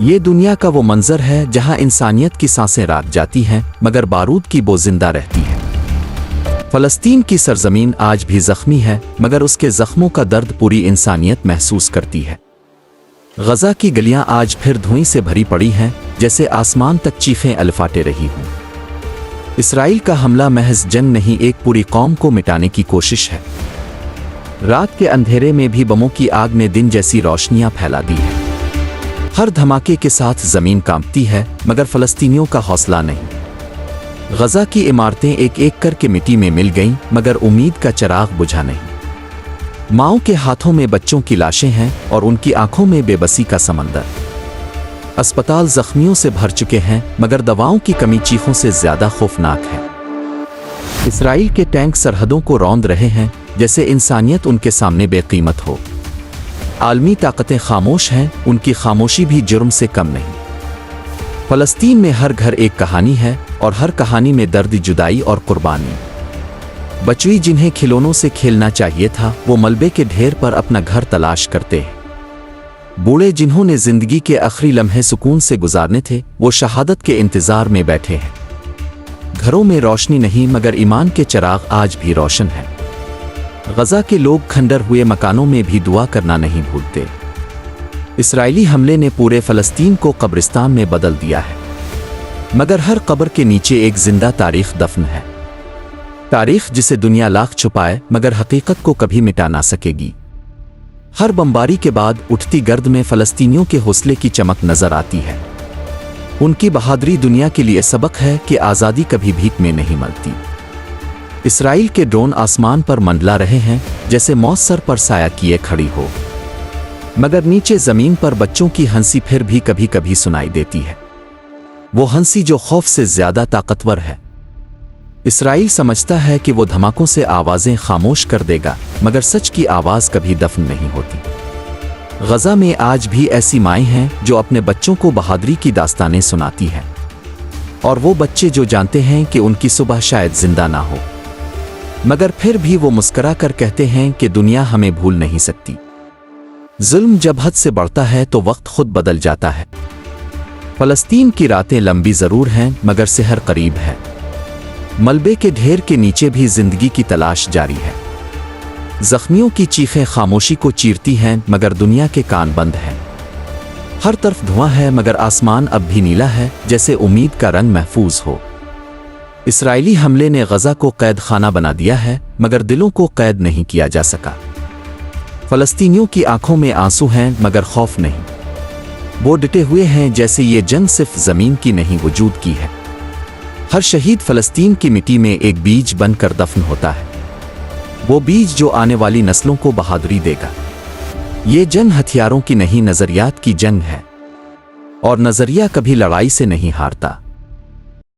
یہ دنیا کا وہ منظر ہے جہاں انسانیت کی سانسیں راک جاتی ہیں مگر بارود کی بو زندہ رہتی ہے۔ فلسطین کی سرزمین آج بھی زخمی ہے مگر اس کے زخموں کا درد پوری انسانیت محسوس کرتی ہے۔ غزہ کی گلیاں آج پھر دھوئیں سے بھری پڑی ہیں جیسے آسمان تک چیخیں الفاٹے رہی ہوں۔ اسرائیل کا حملہ محض جنگ نہیں، ایک پوری قوم کو مٹانے کی کوشش ہے۔ رات کے اندھیرے میں بھی بموں کی آگ نے دن جیسی روشنیاں پھیلا دی ہیں۔ ہر دھماکے کے ساتھ زمین کانپتی ہے مگر فلسطینیوں کا حوصلہ نہیں۔ غزہ کی عمارتیں ایک ایک کر کے مٹی میں مل گئیں مگر امید کا چراغ بجھا نہیں۔ ماؤں کے ہاتھوں میں بچوں کی لاشیں ہیں اور ان کی آنکھوں میں بے بسی کا سمندر۔ اسپتال زخمیوں سے بھر چکے ہیں مگر دواؤں کی کمی چیخوں سے زیادہ خوفناک ہے۔ اسرائیل کے ٹینک سرحدوں کو روند رہے ہیں جیسے انسانیت ان کے سامنے بے قیمت ہو۔ عالمی طاقتیں خاموش ہیں، ان کی خاموشی بھی جرم سے کم نہیں۔ فلسطین میں ہر گھر ایک کہانی ہے اور ہر کہانی میں درد جدائی اور قربانی۔ بچوئی جنہیں کھلونوں سے کھیلنا چاہیے تھا وہ ملبے کے ڈھیر پر اپنا گھر تلاش کرتے ہیں۔ بوڑھے جنہوں نے زندگی کے آخری لمحے سکون سے گزارنے تھے وہ شہادت کے انتظار میں بیٹھے ہیں۔ گھروں میں روشنی نہیں مگر ایمان کے چراغ آج بھی روشن ہیں۔ غزہ کے لوگ کھنڈر ہوئے مکانوں میں بھی دعا کرنا نہیں بھولتے۔ اسرائیلی حملے نے پورے فلسطین کو قبرستان میں بدل دیا ہے مگر ہر قبر کے نیچے ایک زندہ تاریخ دفن ہے۔ تاریخ جسے دنیا لاکھ چھپائے مگر حقیقت کو کبھی مٹا نہ سکے گی۔ ہر بمباری کے بعد اٹھتی گرد میں فلسطینیوں کے حوصلے کی چمک نظر آتی ہے۔ ان کی بہادری دنیا کے لیے سبق ہے کہ آزادی کبھی بھیک میں نہیں ملتی۔ اسرائیل کے ڈرون آسمان پر منڈلا رہے ہیں جیسے موت سر پر سایہ کیے کھڑی ہو مگر نیچے زمین پر بچوں کی ہنسی پھر بھی کبھی کبھی سنائی دیتی ہے، وہ ہنسی جو خوف سے زیادہ طاقتور ہے۔ اسرائیل سمجھتا ہے کہ وہ دھماکوں سے آوازیں خاموش کر دے گا مگر سچ کی آواز کبھی دفن نہیں ہوتی۔ غزہ میں آج بھی ایسی مائیں ہیں جو اپنے بچوں کو بہادری کی داستانیں سناتی ہیں اور وہ بچے جو جانتے ہیں کہ ان کی صبح شاید زندہ نہ ہو مگر پھر بھی وہ مسکرا کر کہتے ہیں کہ دنیا ہمیں بھول نہیں سکتی۔ ظلم جب حد سے بڑھتا ہے تو وقت خود بدل جاتا ہے۔ فلسطین کی راتیں لمبی ضرور ہیں مگر سحر قریب ہے۔ ملبے کے ڈھیر کے نیچے بھی زندگی کی تلاش جاری ہے۔ زخمیوں کی چیخیں خاموشی کو چیرتی ہیں مگر دنیا کے کان بند ہیں۔ ہر طرف دھواں ہے مگر آسمان اب بھی نیلا ہے جیسے امید کا رنگ محفوظ ہو۔ اسرائیلی حملے نے غزہ کو قید خانہ بنا دیا ہے مگر دلوں کو قید نہیں کیا جا سکا۔ فلسطینیوں کی آنکھوں میں آنسو ہیں مگر خوف نہیں۔ وہ ڈٹے ہوئے ہیں جیسے یہ جنگ صرف زمین کی نہیں وجود کی ہے۔ ہر شہید فلسطین کی مٹی میں ایک بیج بن کر دفن ہوتا ہے، وہ بیج جو آنے والی نسلوں کو بہادری دے گا۔ یہ جنگ ہتھیاروں کی نہیں نظریات کی جنگ ہے اور نظریہ کبھی لڑائی سے نہیں ہارتا۔